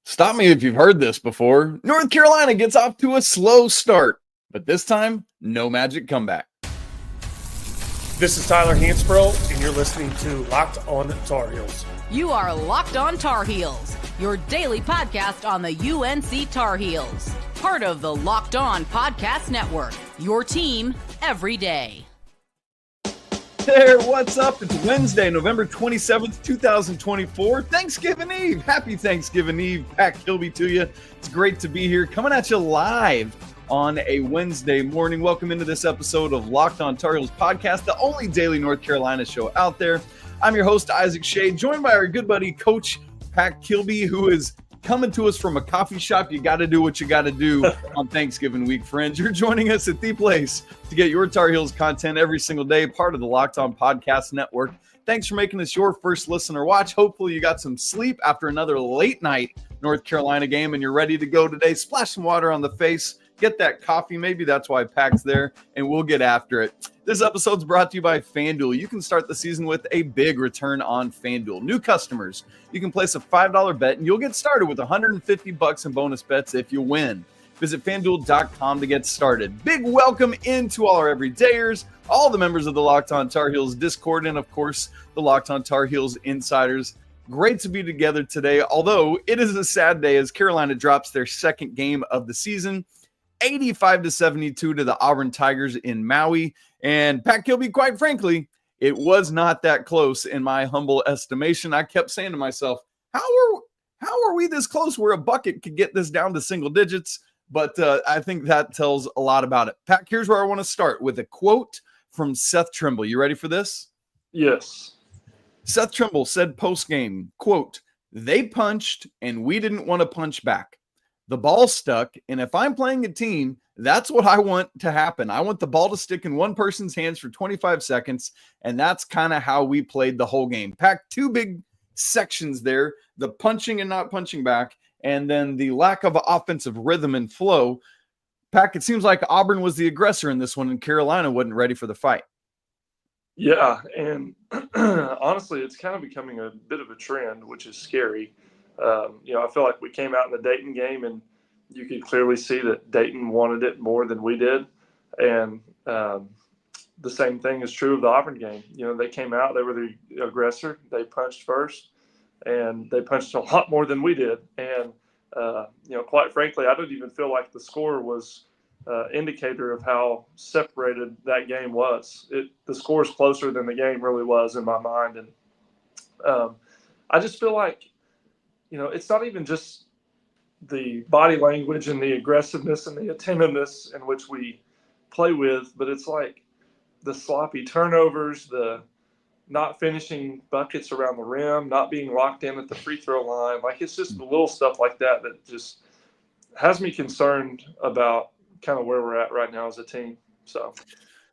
Stop me if you've heard this before. North Carolina gets off to a slow start, but this time, no magic comeback. This is Tyler Hansbrough, and you're listening to Locked On Tar Heels. You are Locked On Tar Heels, your daily podcast on the UNC Tar Heels. Part of the Locked On Podcast Network, your team every day. There, what's up? It's Wednesday, November 27th, 2024. Thanksgiving Eve. Happy Thanksgiving Eve. Pat Kilby to you. It's great to be here, coming at you live on a Wednesday morning. Welcome into this episode of Locked On Tar Heels podcast, the only daily North Carolina show out there. I'm your host, Isaac Shea, joined by our good buddy, Coach Pat Kilby, who is coming to us from a coffee shop. You got to do what you got to do on Thanksgiving week, friends. You're joining us at the place to get your Tar Heels content every single day, part of the Locked On Podcast Network. Thanks for making this your first listen or watch. Hopefully you got some sleep after another late night North Carolina game and you're ready to go today. Splash some water on the face. Get that coffee. Maybe that's why Pac's there, and we'll get after it. This episode's brought to you by FanDuel. You can start the season with a big return on FanDuel. New customers, you can place a $5 bet, and you'll get started with $150 in bonus bets if you win. Visit FanDuel.com to get started. Big welcome into all our everydayers, all the members of the Locked On Tar Heels Discord, and, of course, the Locked On Tar Heels Insiders. Great to be together today, although it is a sad day as Carolina drops their second game of the season, 85-72 to the Auburn Tigers in Maui. And Pat Kilby, quite frankly, it was not that close in my humble estimation. I kept saying to myself, how are we this close where a bucket could get this down to single digits? But I think that tells a lot about it. Pat, here's where I want to start with a quote from Seth Trimble. You ready for this? Yes. Seth Trimble said post-game, quote, "They punched and we didn't want to punch back. The ball stuck, and if I'm playing a team, that's what I want to happen. I want the ball to stick in one person's hands for 25 seconds, and that's kind of how we played the whole game." Packed two big sections there, the punching and not punching back, and then the lack of offensive rhythm and flow. Pack, it seems like Auburn was the aggressor in this one, and Carolina wasn't ready for the fight. Yeah, and honestly, it's kind of becoming a bit of a trend, which is scary. I feel like we came out in the Dayton game and you could clearly see that Dayton wanted it more than we did. And the same thing is true of the Auburn game. They came out, they were the aggressor. They punched first, and they punched a lot more than we did. And, quite frankly, I don't even feel like the score was indicator of how separated that game was. The score is closer than the game really was in my mind. And I just feel like, it's not even just the body language and the aggressiveness and the attentiveness in which we play with, but it's like the sloppy turnovers, the not finishing buckets around the rim, not being locked in at the free throw line. Like, it's just the little stuff like that that just has me concerned about kind of where we're at right now as a team. So,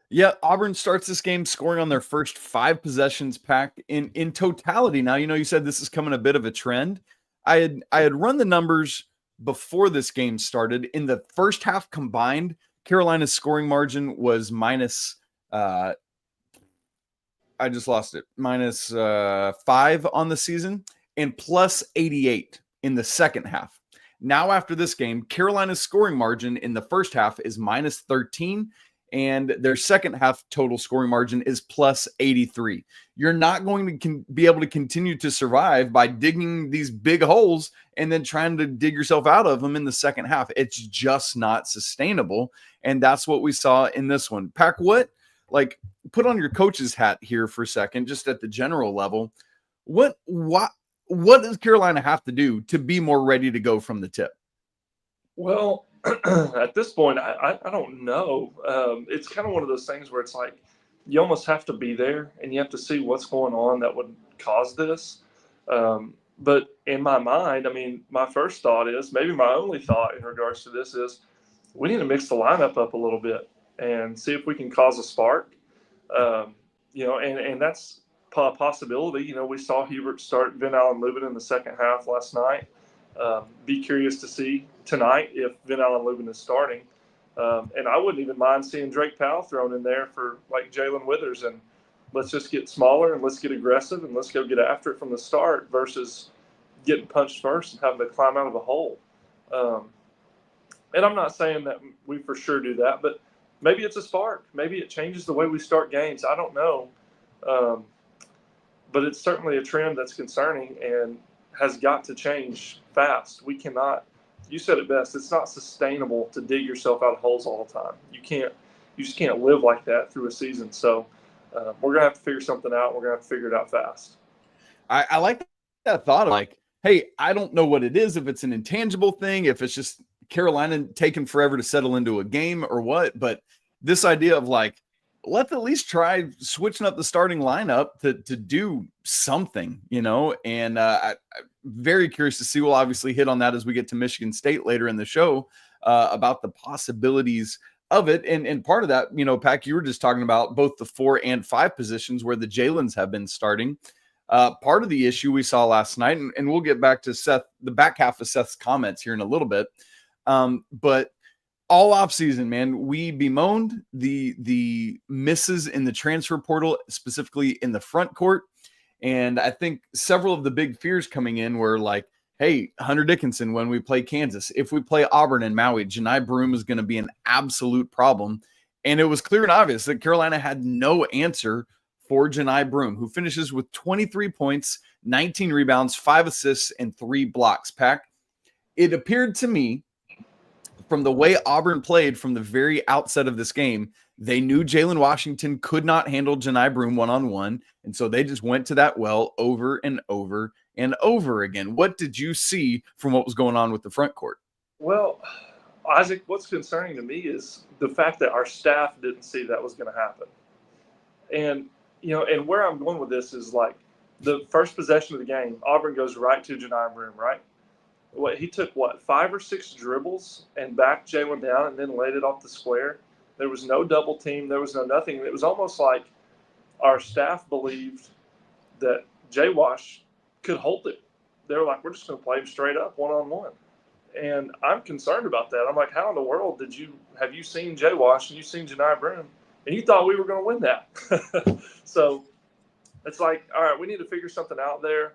yeah, Auburn starts this game scoring on their first 5 possessions, Pack, in totality. Now, you said this is coming a bit of a trend. I had run the numbers before this game started. In the first half combined, Carolina's scoring margin was minus I just lost it. Minus 5 on the season and plus 88 in the second half. Now, after this game, Carolina's scoring margin in the first half is minus 13, and their second half total scoring margin is plus 83. You're not going to be able to continue to survive by digging these big holes and then trying to dig yourself out of them in the second half. It's just not sustainable, and that's what we saw in this one. Pack, put on your coach's hat here for a second, just at the general level. What does Carolina have to do to be more ready to go from the tip? Well, at this point, I don't know. It's kind of one of those things where it's like you almost have to be there and you have to see what's going on that would cause this. But in my mind, my first thought is, maybe my only thought in regards to this is, we need to mix the lineup up a little bit and see if we can cause a spark. And that's a possibility. We saw Hubert start Vin Allen Lubin in the second half last night. Be curious to see tonight if Vin Allen Lubin is starting. And I wouldn't even mind seeing Drake Powell thrown in there for like Jalen Withers, and let's just get smaller and let's get aggressive and let's go get after it from the start versus getting punched first and having to climb out of the hole. And I'm not saying that we for sure do that, but maybe it's a spark. Maybe it changes the way we start games. I don't know. But it's certainly a trend that's concerning and has got to change fast. We cannot, you said it best, it's not sustainable to dig yourself out of holes all the time. You just can't live like that through a season. So we're going to have to figure something out. We're going to have to figure it out fast. I like that thought of like, hey, I don't know what it is, if it's an intangible thing, if it's just Carolina taking forever to settle into a game or what, but this idea of like, let's at least try switching up the starting lineup to do something, and I'm very curious to see. We'll obviously hit on that as we get to Michigan State later in the show about the possibilities of it. And part of that, Pac, you were just talking about both the 4 and 5 positions where the Jalens have been starting. Part of the issue we saw last night, and we'll get back to Seth, the back half of Seth's comments here in a little bit. But all offseason, man, we bemoaned the misses in the transfer portal, specifically in the front court. And I think several of the big fears coming in were like, hey, Hunter Dickinson, when we play Kansas, if we play Auburn and Maui, Johni Broome is going to be an absolute problem. And it was clear and obvious that Carolina had no answer for Johni Broome, who finishes with 23 points, 19 rebounds, 5 assists, and 3 blocks. Pac, it appeared to me, from the way Auburn played from the very outset of this game, they knew Jalen Washington could not handle Johni Broome one-on-one, and so they just went to that well over and over and over again. What did you see from what was going on with the front court? Well, Isaac, what's concerning to me is the fact that our staff didn't see that was going to happen. And, and where I'm going with this is like the first possession of the game, Auburn goes right to Johni Broome, right? He took 5 or 6 dribbles and backed Jalen down and then laid it off the square. There was no double team. There was no nothing. It was almost like our staff believed that Jay Wash could hold it. They were like, we're just going to play him straight up one-on-one. And I'm concerned about that. I'm like, how in the world have you seen Jay Wash and you've seen Johni Broome and you thought we were going to win that? So it's like, all right, we need to figure something out there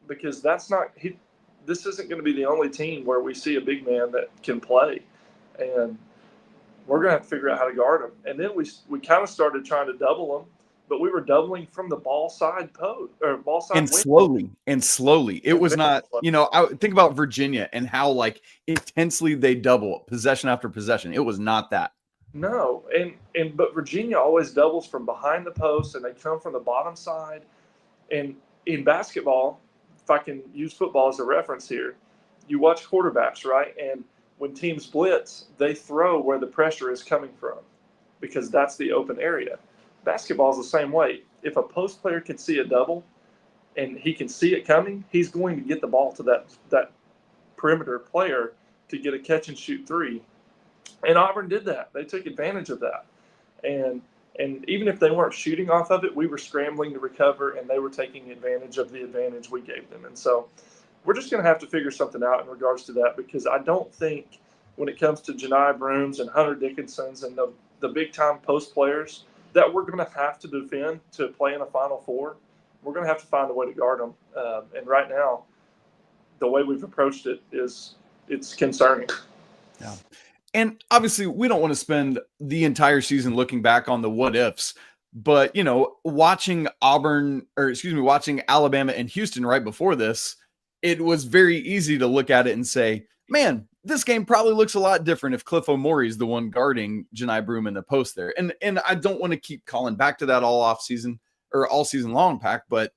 because that's not – this isn't going to be the only team where we see a big man that can play. And we're going to have to figure out how to guard him. And then we kind of started trying to double him, but we were doubling from the ball side post or ball side. And slowly. It was not, I think about Virginia and how like intensely they double possession after possession. It was not that. No. But Virginia always doubles from behind the post and they come from the bottom side. And in basketball, if I can use football as a reference here, you watch quarterbacks, right? And when teams blitz, they throw where the pressure is coming from because that's the open area. Basketball is the same way. If a post player can see a double and he can see it coming, he's going to get the ball to that perimeter player to get a catch and shoot 3. And Auburn did that. They took advantage of that. And even if they weren't shooting off of it, we were scrambling to recover, and they were taking advantage of the advantage we gave them. And so we're just going to have to figure something out in regards to that because I don't think when it comes to Johni Broome's and Hunter Dickinson's and the big-time post players that we're going to have to defend to play in a Final Four. We're going to have to find a way to guard them. And right now, the way we've approached it it's concerning. Yeah. And obviously, we don't want to spend the entire season looking back on the what ifs, but watching watching Alabama and Houston right before this, it was very easy to look at it and say, man, this game probably looks a lot different if Cliff Omori is the one guarding Johni Broome in the post there. And I don't want to keep calling back to that all season long, Pac, but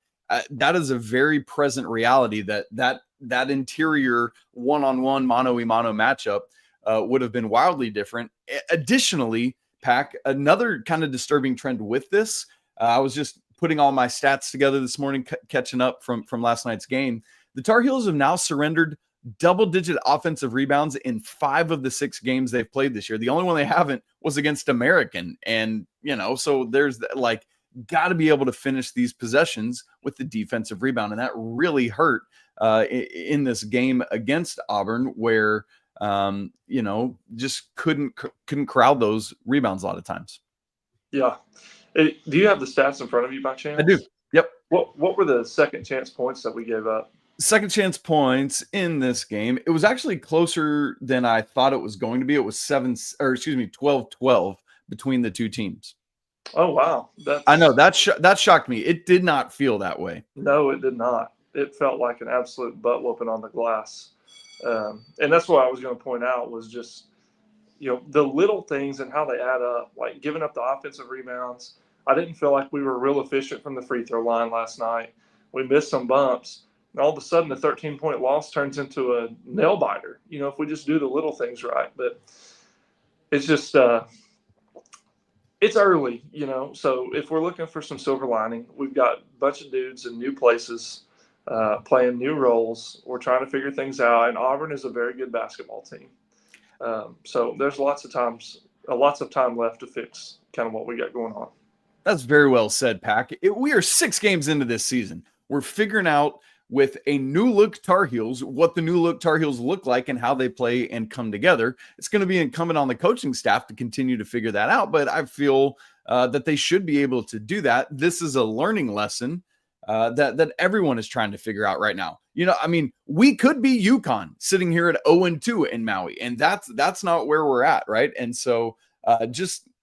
that is a very present reality that interior one-on-one mano-a-mano matchup would have been wildly different. Additionally, Pac, another kind of disturbing trend with this, I was just putting all my stats together this morning, catching up from last night's game. The Tar Heels have now surrendered double-digit offensive rebounds in 5 of the 6 games they've played this year. The only one they haven't was against American. And, so there's like, got to be able to finish these possessions with the defensive rebound. And that really hurt in this game against Auburn where, just couldn't crowd those rebounds a lot of times. Yeah. Do you have the stats in front of you by chance? I do. Yep. What were the second chance points that we gave up? Second chance points in this game. It was actually closer than I thought it was going to be. It was 12-12 between the two teams. Oh, wow. I know that shocked me. It did not feel that way. No, it did not. It felt like an absolute butt whooping on the glass. And that's what I was going to point out was just, the little things and how they add up, like giving up the offensive rebounds. I didn't feel like we were real efficient from the free throw line last night. We missed some bumps. And all of a sudden, the 13-point loss turns into a nail biter, if we just do the little things right. But it's just it's early, So if we're looking for some silver lining, we've got a bunch of dudes in new places playing new roles. We're trying to figure things out. And Auburn is a very good basketball team. So there's lots of time left to fix kind of what we got going on. That's very well said, Pack. We are 6 games into this season. We're figuring out with a new look Tar Heels what the new look Tar Heels look like and how they play and come together. It's going to be incumbent on the coaching staff to continue to figure that out, but I feel that they should be able to do that. This is a learning lesson that everyone is trying to figure out right now. We could be UConn sitting here at 0-2 in Maui, and that's not where we're at, right? And so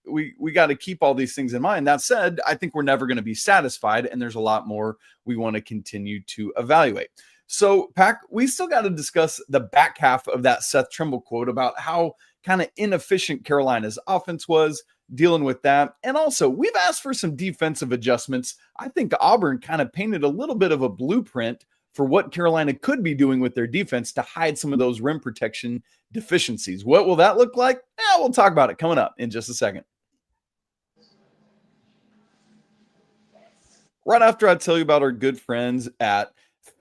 we got to keep all these things in mind. That said, I think we're never going to be satisfied, and there's a lot more we want to continue to evaluate. So, Pack, we still got to discuss the back half of that Seth Trimble quote about how kind of inefficient Carolina's offense was, dealing with that. And also, we've asked for some defensive adjustments. I think Auburn kind of painted a little bit of a blueprint for what Carolina could be doing with their defense to hide some of those rim protection deficiencies. What will that look like? We'll talk about it coming up in just a second. Right after I tell you about our good friends at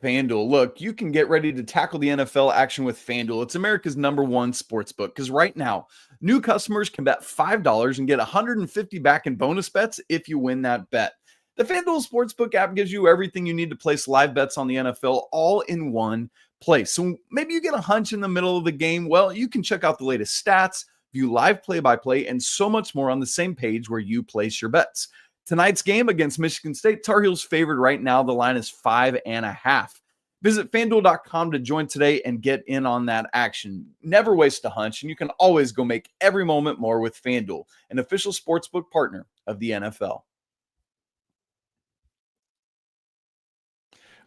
FanDuel. Look, you can get ready to tackle the NFL action with FanDuel. It's America's #1 sports book because right now, new customers can bet $5 and get $150 back in bonus bets if you win that bet. The FanDuel Sportsbook app gives you everything you need to place live bets on the NFL all in one place. So maybe you get a hunch in the middle of the game. Well, you can check out the latest stats, view live play-by-play, and so much more on the same page where you place your bets. Tonight's game against Michigan State, Tar Heels favored right now. The line is 5.5. Visit FanDuel.com to join today and get in on that action. Never waste a hunch, and you can always go make every moment more with FanDuel, an official sportsbook partner of the NFL.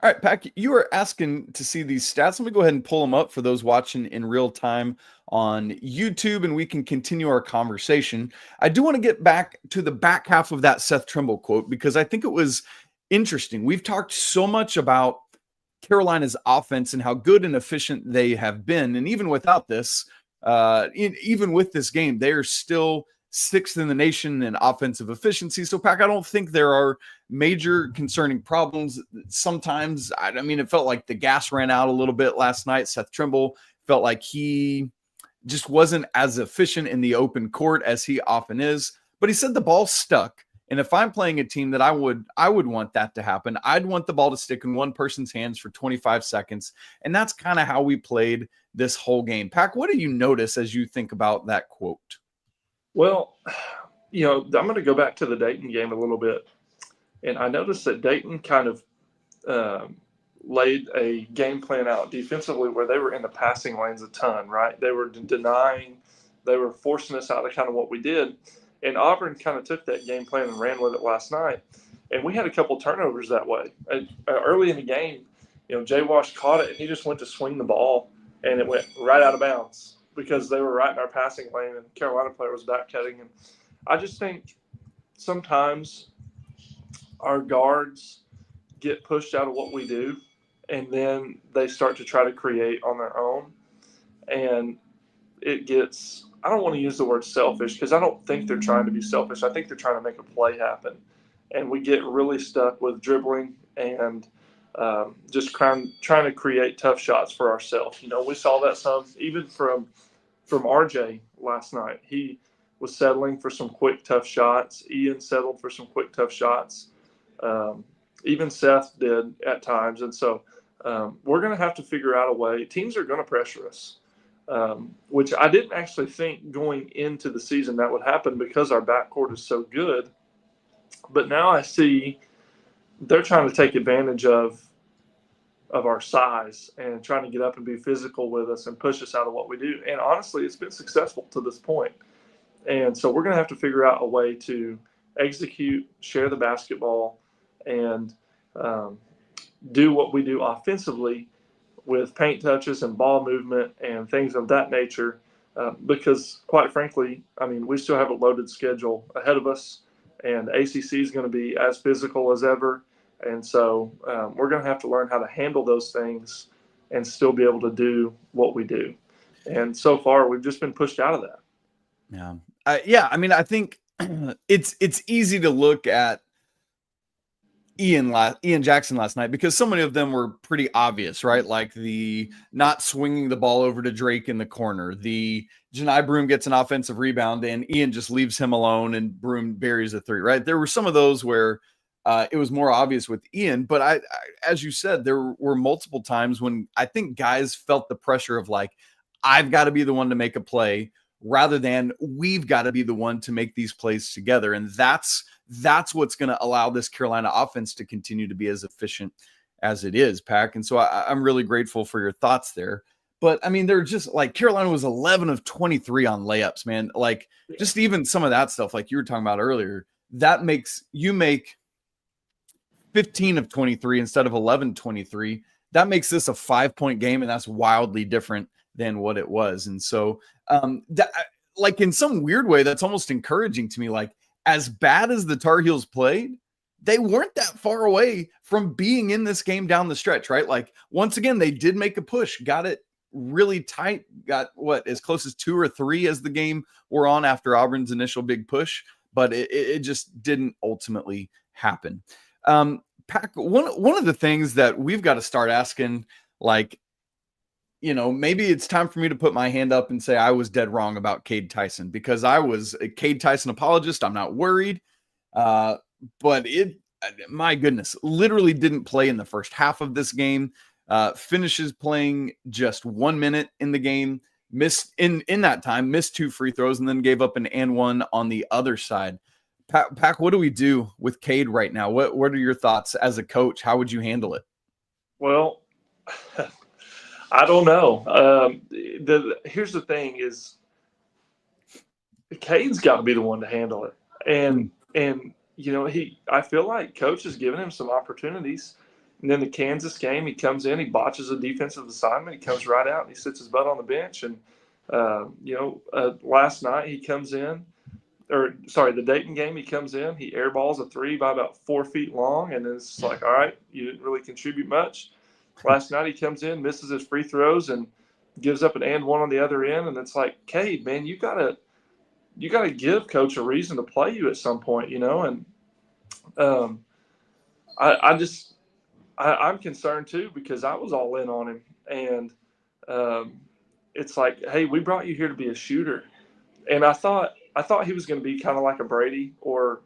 All right, Pack, you are asking to see these stats. Let me go ahead and pull them up for those watching in real time on YouTube, and we can continue our conversation. I do want to get back to the back half of that Seth Trimble quote because I think it was interesting. We've talked so much about Carolina's offense and how good and efficient they have been, and even without this, even with this game, they are still 6th in the nation in offensive efficiency. So, Pack, I don't think there are major concerning problems. Sometimes, it felt like the gas ran out a little bit last night. Seth Trimble felt like he just wasn't as efficient in the open court as he often is. But he said the ball stuck. And if I'm playing a team that I would want that to happen, I'd want the ball to stick in one person's hands for 25 seconds. And that's kind of how we played this whole game. Pack, what do you notice as you think about that quote? Well, I'm going to go back to the Dayton game a little bit. And I noticed that Dayton kind of laid a game plan out defensively where they were in the passing lanes a ton, right? They were denying, they were forcing us out of kind of what we did. And Auburn kind of took that game plan and ran with it last night. And we had a couple turnovers that way. Early in the game, Jay Wash caught it and he just went to swing the ball and it went right out of bounds because they were right in our passing lane and the Carolina player was back cutting. And I just think sometimes our guards get pushed out of what we do and then they start to try to create on their own. And it gets, I don't want to use the word selfish because I don't think they're trying to be selfish. I think they're trying to make a play happen. And we get really stuck with dribbling and just trying to create tough shots for ourselves. We saw that some even from RJ last night. He was settling for some quick, tough shots. Ian settled for some quick, tough shots. Even Seth did at times. And so we're going to have to figure out a way. Teams are going to pressure us. Which I didn't actually think going into the season that would happen because our backcourt is so good. But now I see they're trying to take advantage of of our size and trying to get up and be physical with us and push us out of what we do. And honestly, it's been successful to this point. And so we're going to have to figure out a way to execute, share the basketball, and do what we do offensively with paint touches and ball movement and things of that nature. Because quite frankly, I mean, we still have a loaded schedule ahead of us, and the ACC is going to be as physical as ever. And so we're going to have to learn how to handle those things and still be able to do what we do. And so far, we've just been pushed out of that. Yeah. I mean, I think it's easy to look at Ian Jackson last night because so many of them were pretty obvious, right? Like the not swinging the ball over to Drake in the corner, the Johni Broome gets an offensive rebound and Ian just leaves him alone and Broome buries a three, right? There were some of those where it was more obvious with Ian, but I, as you said, there were multiple times when I think guys felt the pressure of like, I've got to be the one to make a play rather than we've got to be the one to make these plays together. And that's what's going to allow this Carolina offense to continue to be as efficient as it is, Pack. And so I'm really grateful for your thoughts there. But I mean, they're just like Carolina was 11 of 23 on layups, man. Like just even some of that stuff, like you were talking about earlier, that makes you make 15 of 23 instead of 11-23. That makes this a 5-point game. And that's wildly different than what it was. And so like in some weird way, that's almost encouraging to me. Like as bad as the Tar Heels played, they weren't that far away from being in this game down the stretch, right? Like once again, they did make a push, got it really tight, got as close as 2 or 3 as the game wore on after Auburn's initial big push, but it just didn't ultimately happen. Pack, one of the things that we've got to start asking, like, you know, maybe it's time for me to put my hand up and say I was dead wrong about Cade Tyson because I was a Cade Tyson apologist. I'm not worried. But my goodness, literally didn't play in the first half of this game. Finishes playing just 1 minute in the game, missed in that time, missed 2 free throws, and then gave up an and one on the other side. Pack, what do we do with Cade right now? What are your thoughts as a coach? How would you handle it? Well, I don't know. Here's the thing is Cade's got to be the one to handle it. And you know, I feel like coach has given him some opportunities. And then the Kansas game, he comes in, he botches a defensive assignment, he comes right out and he sits his butt on the bench. And, last night he comes in, the Dayton game, he comes in, he airballs a 3 by about 4 feet long. And it's like, all right, you didn't really contribute much. Last night he comes in, misses his free throws and gives up an and one on the other end. And it's like, Cade, man, you gotta give coach a reason to play you at some point, you know? And I'm concerned too, because I was all in on him. And it's like, hey, we brought you here to be a shooter. And I thought he was going to be kind of like a Brady or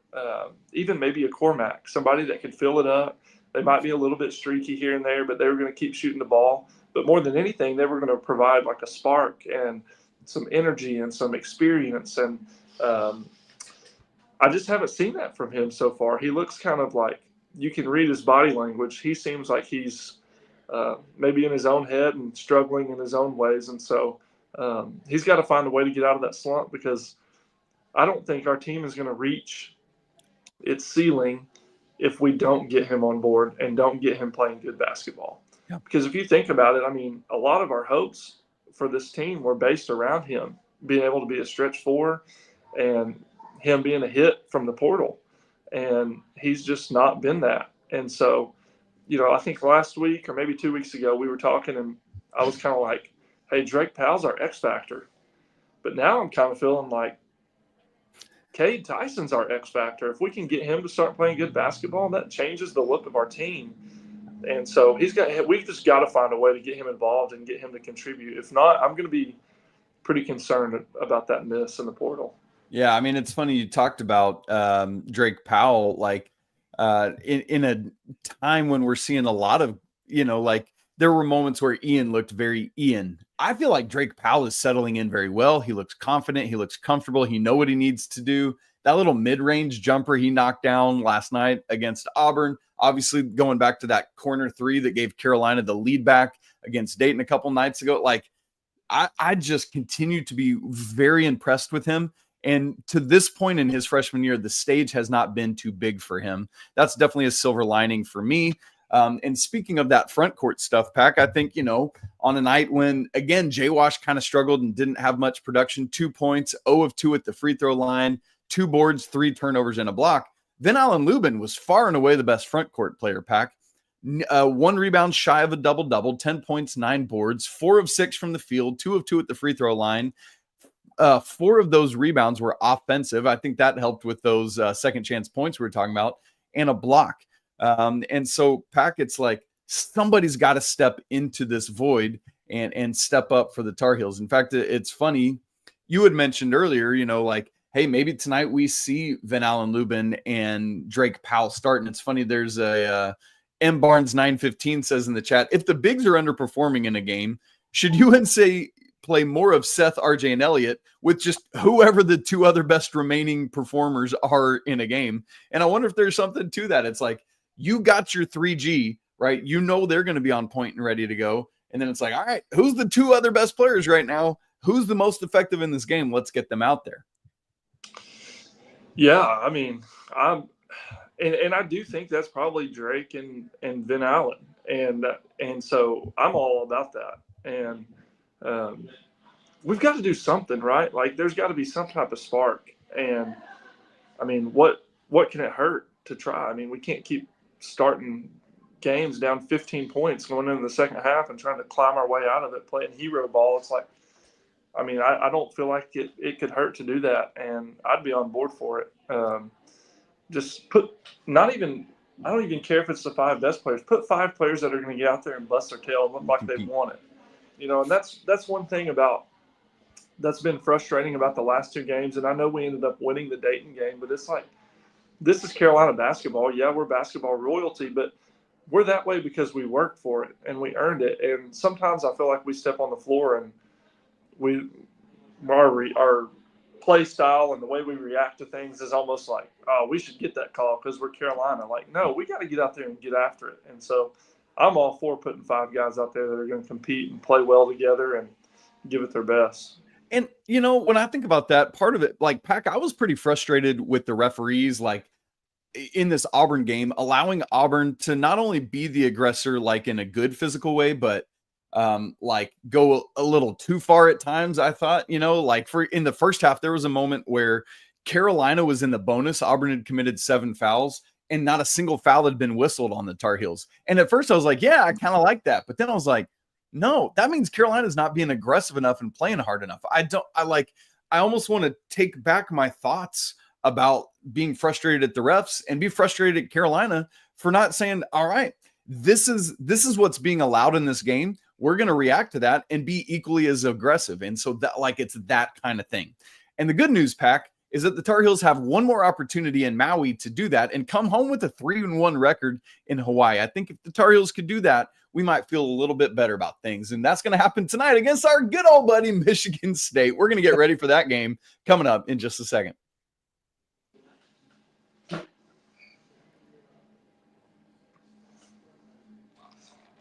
even maybe a Cormac, somebody that could fill it up. They might be a little bit streaky here and there, but they were going to keep shooting the ball. But more than anything, they were going to provide like a spark and some energy and some experience. And I just haven't seen that from him so far. He looks kind of like, you can read his body language. He seems like he's maybe in his own head and struggling in his own ways. And so he's got to find a way to get out of that slump, because I don't think our team is going to reach its ceiling if we don't get him on board and don't get him playing good basketball. Yeah. Because if you think about it, I mean, a lot of our hopes for this team were based around him being able to be a stretch 4 and him being a hit from the portal. And he's just not been that. And so, you know, I think last week or maybe 2 weeks ago, we were talking and I was kind of like, hey, Drake Powell's our X factor. But now I'm kind of feeling like Cade Tyson's our X factor. If we can get him to start playing good basketball, that changes the look of our team. And so we've just got to find a way to get him involved and get him to contribute. If not, I'm going to be pretty concerned about that miss in the portal. Yeah, I mean, it's funny you talked about Drake Powell, like in a time when we're seeing a lot of, you know, like there were moments where Ian looked very Ian. I feel like Drake Powell is settling in very well. He looks confident. He looks comfortable. He knows what he needs to do. that little mid-range jumper he knocked down last night against Auburn, obviously going back to that corner three that gave Carolina the lead back against Dayton a couple nights ago. Like, I just continue to be very impressed with him. And to this point in his freshman year, the stage has not been too big for him. That's definitely a silver lining for me. And speaking of that front court stuff, Pack, I think, on a night when, again, Jay Wash kind of struggled and didn't have much production, 2 points, 0 of 2 at the free throw line, 2 boards, 3 turnovers, and a block. Then Allen Lubin was far and away the best front court player, Pack. 1 rebound shy of a double-double, 10 points, 9 boards, 4 of 6 from the field, 2 of 2 at the free throw line. 4 of those rebounds were offensive. I think that helped with those second chance points we were talking about, and a block. And so, Pack, it's like somebody's got to step into this void and step up for the Tar Heels. In fact, it's funny. You had mentioned earlier, hey, maybe tonight we see Van Allen Lubin and Drake Powell start. And it's funny, there's a M Barnes 915 says in the chat, if the bigs are underperforming in a game, should UNC play more of Seth, RJ, and Elliott with just whoever the 2 other best remaining performers are in a game? And I wonder if there's something to that. It's like, you got your 3G, right? They're going to be on point and ready to go. And then it's like, all right, who's the 2 other best players right now? Who's the most effective in this game? Let's get them out there. Yeah, I mean, I do think that's probably Drake and Van Allen. And so I'm all about that. And we've got to do something, right? Like, there's got to be some type of spark. And I mean, what can it hurt to try? I mean, we can't keep starting games down 15 points going into the second half and trying to climb our way out of it, playing hero ball. It's like, I mean, I don't feel like it could hurt to do that, and I'd be on board for it. Just I don't even care if it's the 5 best players. Put 5 players that are going to get out there and bust their tail and look like they want it. And that's one thing that's been frustrating about the last 2 games. And I know we ended up winning the Dayton game, but it's like, this is Carolina basketball. Yeah, we're basketball royalty, but we're that way because we worked for it and we earned it. And sometimes I feel like we step on the floor and our play style and the way we react to things is almost like, oh, we should get that call because we're Carolina. Like, no, we got to get out there and get after it. And so I'm all for putting 5 guys out there that are going to compete and play well together and give it their best. And, when I think about that, part of it, like, Pack, I was pretty frustrated with the referees, like, in this Auburn game, allowing Auburn to not only be the aggressor, like, in a good physical way, but like, go a little too far at times. I thought, like, in the first half, there was a moment where Carolina was in the bonus. Auburn had committed 7 fouls, and not a single foul had been whistled on the Tar Heels. And at first I was like, yeah, I kind of like that. But then I was like, no, that means Carolina's not being aggressive enough and playing hard enough. I almost want to take back my thoughts about being frustrated at the refs and be frustrated at Carolina for not saying, all right, this is what's being allowed in this game. We're going to react to that and be equally as aggressive. And so that, like, it's that kind of thing. And the good news, Pack, is that the Tar Heels have one more opportunity in Maui to do that and come home with a 3-1 record in Hawaii. I think if the Tar Heels could do that, we might feel a little bit better about things. And that's going to happen tonight against our good old buddy, Michigan State. We're going to get ready for that game coming up in just a second.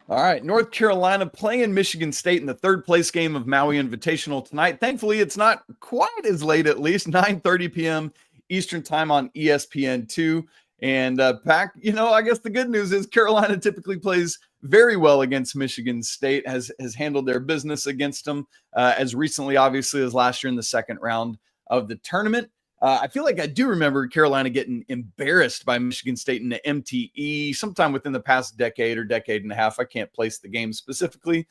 All right, North Carolina playing Michigan State in the 3rd place game of Maui Invitational tonight. Thankfully, it's not quite as late, at least 9:30 p.m. Eastern time on ESPN2. And Pack, I guess the good news is Carolina typically plays very well against Michigan State, has handled their business against them as recently, obviously, as last year in the 2nd round of the tournament. I feel like I do remember Carolina getting embarrassed by Michigan State in the MTE sometime within the past decade or decade and a half. I can't place the game specifically.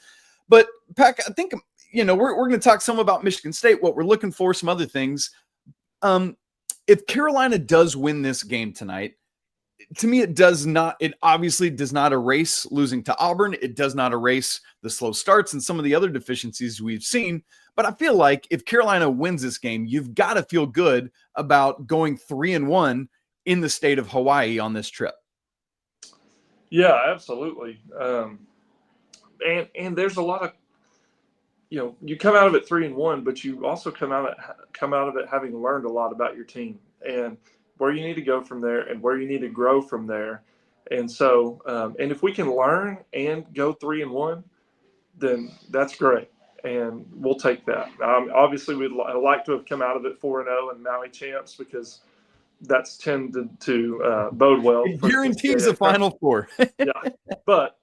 But, Pack, I think, we're going to talk some about Michigan State, what we're looking for, some other things. If Carolina does win this game tonight, to me, it obviously does not erase losing to Auburn. It does not erase the slow starts and some of the other deficiencies we've seen. But I feel like if Carolina wins this game, you've got to feel good about going 3-1 in the state of Hawaii on this trip. Yeah, absolutely. And there's a lot of, you come out of it 3-1, but you also come out of it having learned a lot about your team. and where you need to go from there and where you need to grow from there. And so, and if we can learn and go 3-1, then that's great. And we'll take that. Obviously, we'd like to have come out of it 4-0 and Maui champs, because that's tended to bode well. It guarantees the Final Four. Yeah. But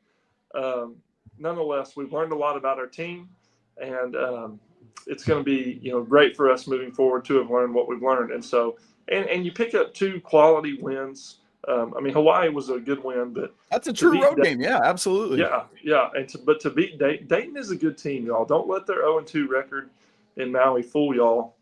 nonetheless, we've learned a lot about our team, and it's going to be, great for us moving forward to have learned what we've learned. And so, and you pick up 2 quality wins. Hawaii was a good win, but that's a true road game. Yeah, absolutely. Yeah. But to beat Dayton is a good team, y'all. Don't let their 0-2 record in Maui fool y'all.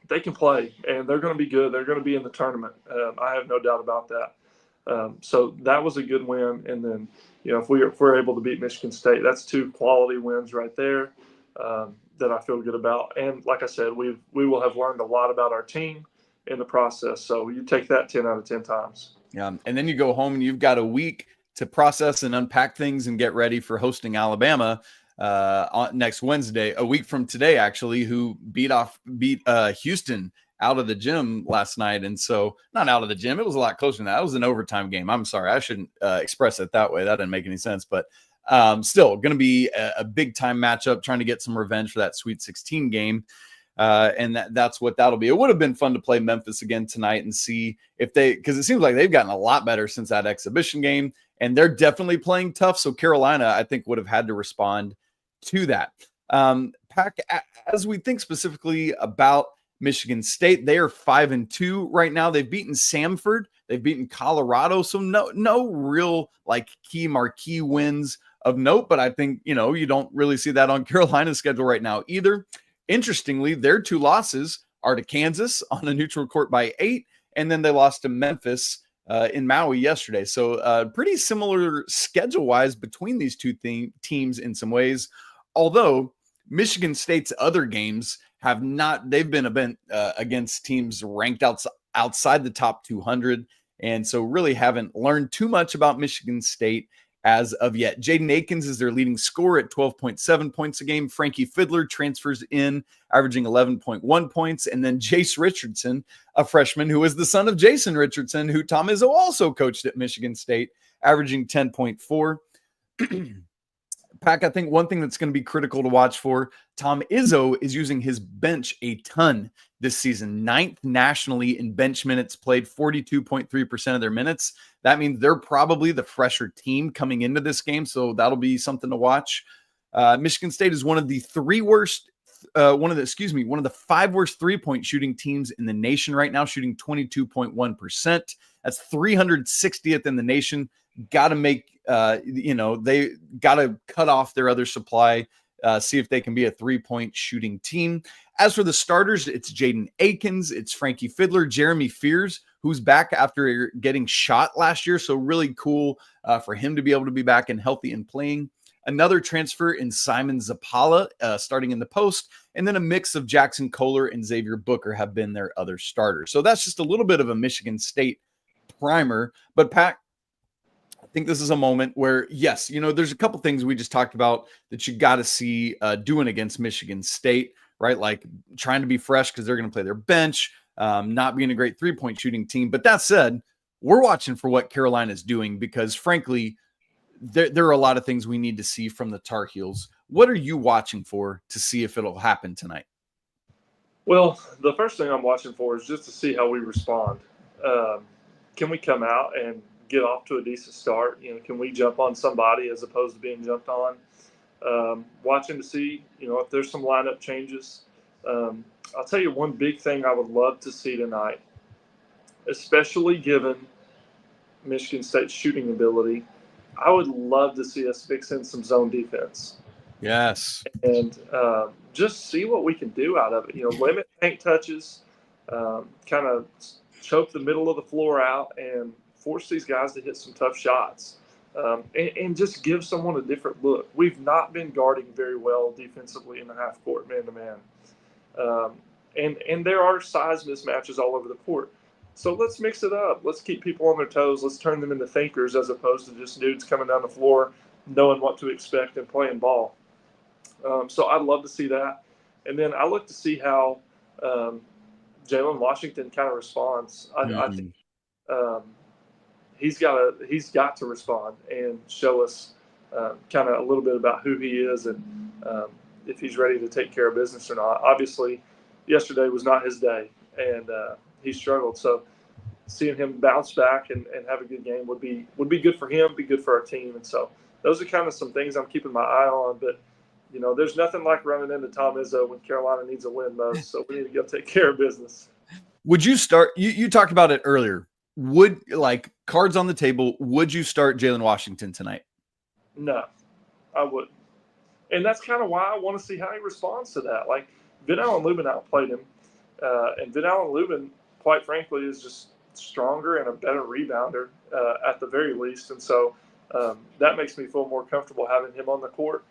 They can play, and they're going to be good. They're going to be in the tournament. I have no doubt about that. So that was a good win. And then, if we're able to beat Michigan State, that's 2 quality wins right there that I feel good about. And like I said, we will have learned a lot about our team in the process. So you take that 10 out of 10 times. Yeah, and then you go home and you've got a week to process and unpack things and get ready for hosting Alabama next Wednesday, a week from today, actually, who beat Houston out of the gym last night. And so, not out of the gym, it was a lot closer than that. It was an overtime game. I'm sorry, I shouldn't express it that way. That didn't make any sense. But still, going to be a big-time matchup, trying to get some revenge for that Sweet 16 game. And that's what that'll be. It would have been fun to play Memphis again tonight and see if because it seems like they've gotten a lot better since that exhibition game, and they're definitely playing tough. So Carolina, I think, would have had to respond to that. Pack, as we think specifically about Michigan State, they are 5-2 right now. They've beaten Samford, they've beaten Colorado, so no real key marquee wins of note. But I think you don't really see that on Carolina's schedule right now either. Interestingly, their 2 losses are to Kansas on a neutral court by 8, and then they lost to Memphis in Maui yesterday. So pretty similar schedule-wise between these 2 teams in some ways, although Michigan State's other games have not. They've been against teams ranked outside the top 200, and so really haven't learned too much about Michigan State as of yet. Jaden Akins is their leading scorer at 12.7 points a game. Frankie Fiddler transfers in, averaging 11.1 points. And then Jace Richardson, a freshman who is the son of Jason Richardson, who Tom Izzo also coached at Michigan State, averaging 10.4. Pack, I think one thing that's going to be critical to watch for, Tom Izzo is using his bench a ton this season. 9th nationally in bench minutes played, 42.3% of their minutes. That means they're probably the fresher team coming into this game, so that'll be something to watch. Michigan State is one of the 5 worst 3-point shooting teams in the nation right now, shooting 22.1%. That's 360th in the nation. Got to make, they got to cut off their other supply, see if they can be a 3-point shooting team. As for the starters, it's Jaden Akins, it's Frankie Fiddler, Jeremy Fears, who's back after getting shot last year. So really cool for him to be able to be back and healthy and playing. Another transfer in Simon Zapala, starting in the post, and then a mix of Jackson Kohler and Xavier Booker have been their other starters. So that's just a little bit of a Michigan State primer. But Pat, I think this is a moment where, yes, there's a couple things we just talked about that you got to see doing against Michigan State, right? Like trying to be fresh because they're going to play their bench, not being a great 3-point shooting team. But that said, we're watching for what Carolina is doing because, frankly, there are a lot of things we need to see from the Tar Heels. What are you watching for to see if it'll happen tonight? Well, the first thing I'm watching for is just to see how we respond. Can we come out and get off to a decent start? Can we jump on somebody as opposed to being jumped on? Watching to see, if there's some lineup changes. I'll tell you one big thing I would love to see tonight, especially given Michigan State's shooting ability. I would love to see us fix in some zone defense. Yes. And just see what we can do out of it. Limit paint touches, kind of choke the middle of the floor out and force these guys to hit some tough shots. And just give someone a different look. We've not been guarding very well defensively in the half court, man-to-man. And there are size mismatches all over the court. So let's mix it up. Let's keep people on their toes. Let's turn them into thinkers as opposed to just dudes coming down the floor knowing what to expect and playing ball. So I'd love to see that. And then I look to see how Jalen Washington kind of responds, I Mm-hmm. think he's got to respond and show us kind of a little bit about who he is and if he's ready to take care of business or not. Obviously, yesterday was not his day, and he struggled. So seeing him bounce back and have a good game would be good for him, be good for our team. And so those are kind of some things I'm keeping my eye on. But, there's nothing like running into Tom Izzo when Carolina needs a win most. So we need to go take care of business. Would you start? You talked about it earlier. Would, like, cards on the table, would you start Jalen Washington tonight? No, I wouldn't. And that's kind of why I want to see how he responds to that. Like, Vin Allen Lubin outplayed him. And Vin Allen Lubin, quite frankly, is just stronger and a better rebounder at the very least. And so that makes me feel more comfortable having him on the court.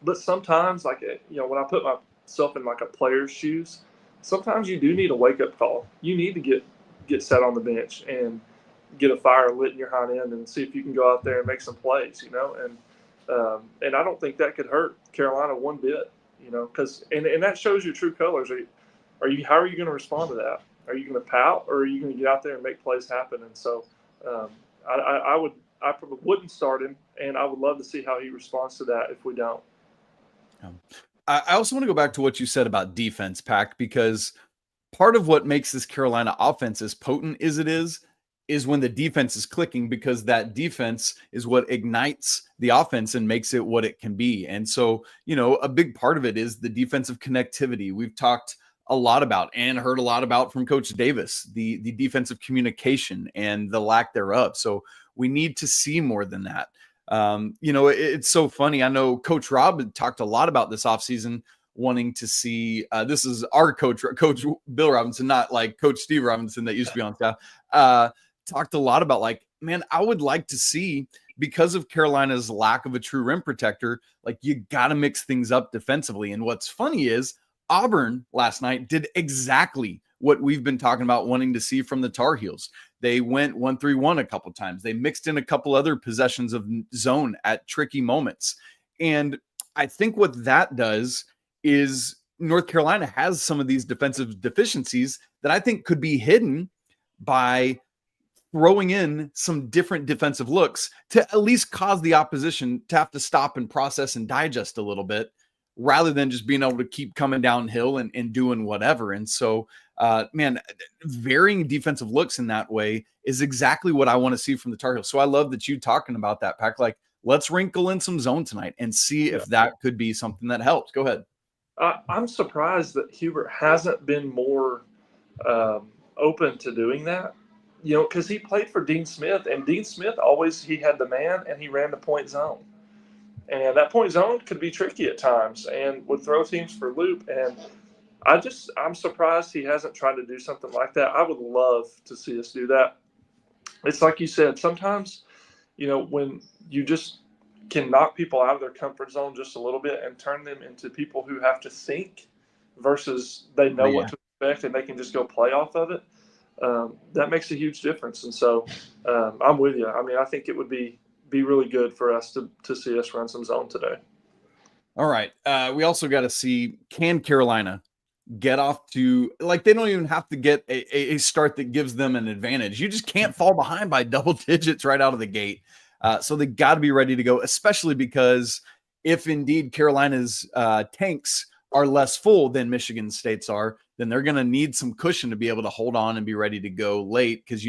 But sometimes, like, when I put myself in like a player's shoes, sometimes you do need a wake-up call. You need to get set on the bench and get a fire lit in your hind end and see if you can go out there and make some plays, and I don't think that could hurt Carolina one bit, because and that shows your true colors. How are you going to respond to that? Are you going to pout, or are you going to get out there and make plays happen? And so I probably wouldn't start him, and I would love to see how he responds to that if we don't. I also want to go back to what you said about defense, Pack, because part of what makes this Carolina offense as potent as it is when the defense is clicking, because that defense is what ignites the offense and makes it what it can be. And so, a big part of it is the defensive connectivity. We've talked a lot about and heard a lot about from Coach Davis, the defensive communication and the lack thereof. So we need to see more than that. It's so funny. I know Coach Rob had talked a lot about this offseason, wanting to see, this is our Coach Bill Robinson, not like Coach Steve Robinson that used to be on staff, talked a lot about, like, man, I would like to see, because of Carolina's lack of a true rim protector, like, you got to mix things up defensively. And what's funny is Auburn last night did exactly what we've been talking about wanting to see from the Tar Heels. They went 1-3-1 a couple times. They mixed in a couple other possessions of zone at tricky moments. And I think what that does is North Carolina has some of these defensive deficiencies that I think could be hidden by throwing in some different defensive looks to at least cause the opposition to have to stop and process and digest a little bit, rather than just being able to keep coming downhill and doing whatever. And so, varying defensive looks in that way is exactly what I want to see from the Tar Heels. So I love that you talking about that, Pack. Like, let's wrinkle in some zone tonight and see if that could be something that helps. Go ahead. I'm surprised that Hubert hasn't been more open to doing that. Because he played for Dean Smith, and Dean Smith he had the man, and he ran the point zone. And that point zone could be tricky at times and would throw teams for a loop. And I'm surprised he hasn't tried to do something like that. I would love to see us do that. It's like you said, sometimes, when you just can knock people out of their comfort zone just a little bit and turn them into people who have to think versus they know what to expect and they can just go play off of it. That makes a huge difference. And so I'm with you. I mean, I think it would be really good for us to see us run some zone today. All right. We also got to see, can Carolina get off to, like, they don't even have to get a start that gives them an advantage. You just can't fall behind by double digits right out of the gate. So they got to be ready to go, especially because if indeed Carolina's tanks are less full than Michigan State's are, then they're going to need some cushion to be able to hold on and be ready to go late, because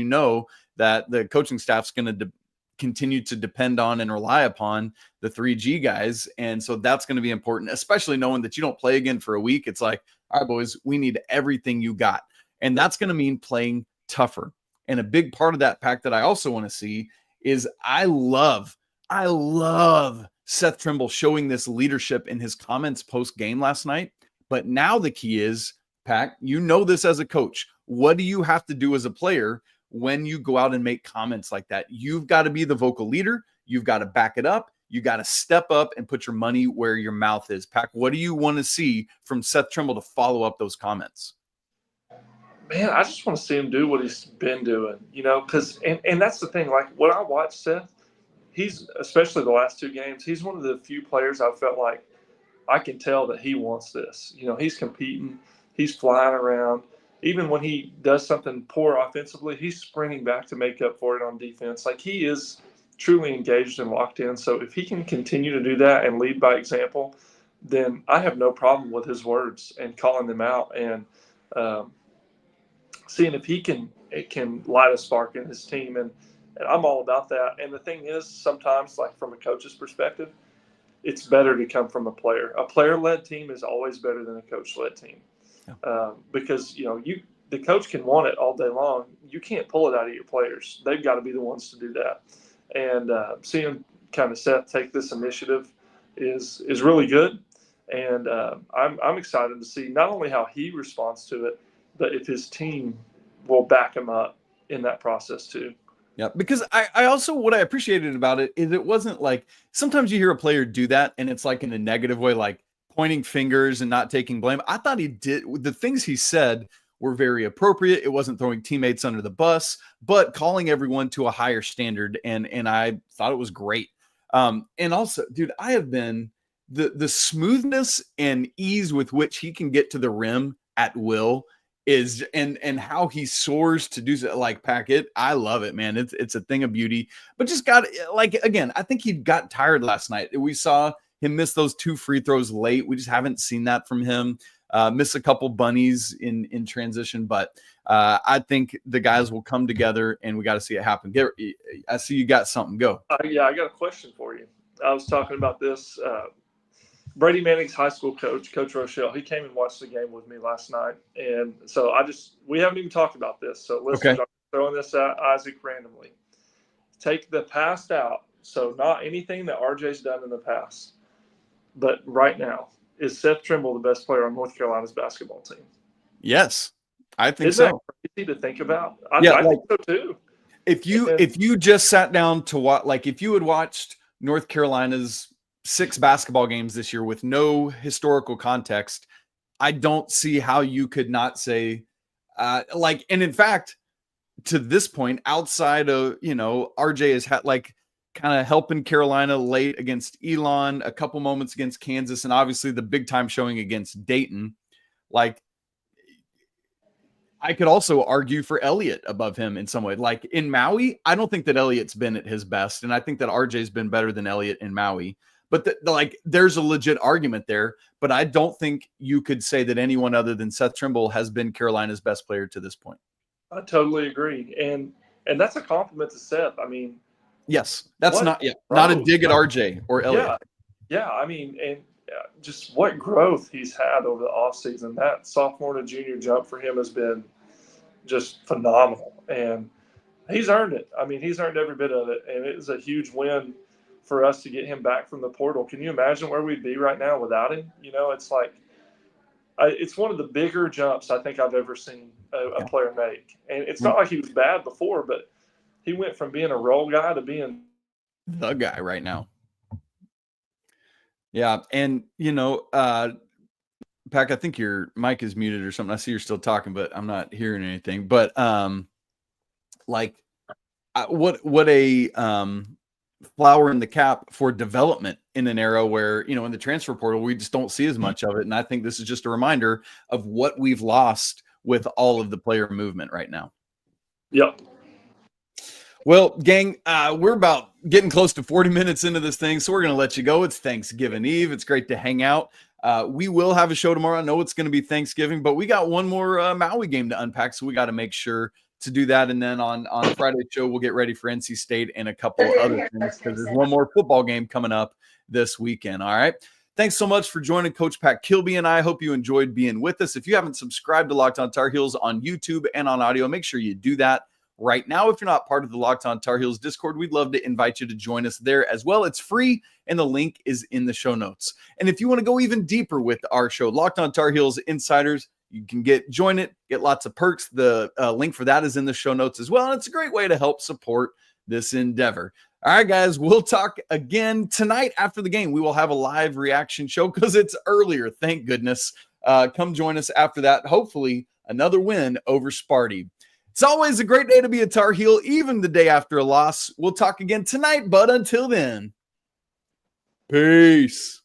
that the coaching staff's going to continue to depend on and rely upon the 3G guys. And so that's going to be important, especially knowing that you don't play again for a week. It's like, all right, boys, we need everything you got. And that's going to mean playing tougher. And a big part of that, Pack, that I also want to see is I love Seth Trimble showing this leadership in his comments post-game last night. But now the key is, Pack, this as a coach. What do you have to do as a player when you go out and make comments like that? You've got to be the vocal leader. You've got to back it up. You got to step up and put your money where your mouth is. Pack, what do you want to see from Seth Trimble to follow up those comments? Man, I just want to see him do what he's been doing, because and that's the thing. Like, when I watch Seth, he's, especially the last two games, he's one of the few players I felt like I can tell that he wants this. He's competing. He's flying around. Even when he does something poor offensively, he's sprinting back to make up for it on defense. Like, he is truly engaged and locked in. So if he can continue to do that and lead by example, then I have no problem with his words and calling them out and seeing if it can light a spark in his team. And I'm all about that. And the thing is, sometimes, like from a coach's perspective, it's better to come from a player. A player-led team is always better than a coach-led team. Because, the coach can want it all day long. You can't pull it out of your players. They've got to be the ones to do that. And seeing kind of Seth take this initiative is really good. And I'm excited to see not only how he responds to it, but if his team will back him up in that process too. Yeah, because I also, what I appreciated about it is it wasn't like, sometimes you hear a player do that and it's like in a negative way, like pointing fingers and not taking blame. I thought the things he said were very appropriate. It wasn't throwing teammates under the bus, but calling everyone to a higher standard. And I thought it was great. And also, dude, I have been the smoothness and ease with which he can get to the rim at will is, and how he soars to do so, like Packett. I love it, man. It's a thing of beauty, but just got, like, again, I think he got tired last night. We saw him miss those 2 free throws late. We just haven't seen that from him. Miss a couple bunnies in transition, but I think the guys will come together and we got to see it happen. I see you got something. Go. Yeah, I got a question for you. I was talking about this. Brady Manning's high school coach, Coach Rochelle, he came and watched the game with me last night. And so we haven't even talked about this. So listeners, I'm throwing this at Isaac randomly. Take the past out. So not anything that RJ's done in the past, but right now. Is Seth Trimble the best player on North Carolina's basketball team? Yes, I think so. Isn't that crazy to think about? I think so too. If you just sat down to watch, like if you had watched North Carolina's 6 basketball games this year with no historical context, I don't see how you could not say, and in fact, to this point, outside of, RJ has had kind of helping Carolina late against Elon, a couple moments against Kansas, and obviously the big time showing against Dayton. Like, I could also argue for Elliott above him in some way. Like in Maui, I don't think that Elliott's been at his best, and I think that RJ's been better than Elliott in Maui. But there's a legit argument there. But I don't think you could say that anyone other than Seth Trimble has been Carolina's best player to this point. I totally agree, and that's a compliment to Seth. I mean. Yes, that's not a dig at RJ or Elliott. Yeah. I mean, and just what growth he's had over the offseason. That sophomore to junior jump for him has been just phenomenal, and he's earned it. I mean, he's earned every bit of it, and it is a huge win for us to get him back from the portal. Can you imagine where we'd be right now without him? It's like it's one of the bigger jumps I think I've ever seen a player make, and it's not like he was bad before, but he went from being a role guy to being the guy right now. Yeah. And, Pac, I think your mic is muted or something. I see you're still talking, but I'm not hearing anything. But what a flower in the cap for development in an era where, in the transfer portal, we just don't see as much of it. And I think this is just a reminder of what we've lost with all of the player movement right now. Yep. Well, gang, we're about getting close to 40 minutes into this thing, so we're going to let you go. It's Thanksgiving Eve. It's great to hang out. We will have a show tomorrow. I know it's going to be Thanksgiving, but we got one more Maui game to unpack, so we got to make sure to do that. And then on Friday's show, we'll get ready for NC State and a couple other things because there's one more football game coming up this weekend. All right. Thanks so much for joining Coach Pat Kilby and I. Hope you enjoyed being with us. If you haven't subscribed to Locked On Tar Heels on YouTube and on audio, make sure you do that right now. If you're not part of the Locked On Tar Heels Discord, we'd love to invite you to join us there as well. It's free, and the link is in the show notes. And if you want to go even deeper with our show, Locked On Tar Heels Insiders, you can join it, get lots of perks. The link for that is in the show notes as well. And it's a great way to help support this endeavor. All right, guys, we'll talk again tonight after the game. We will have a live reaction show because it's earlier. Thank goodness. Come join us after that. Hopefully another win over Sparty. It's always a great day to be a Tar Heel, even the day after a loss. We'll talk again tonight, but until then, peace.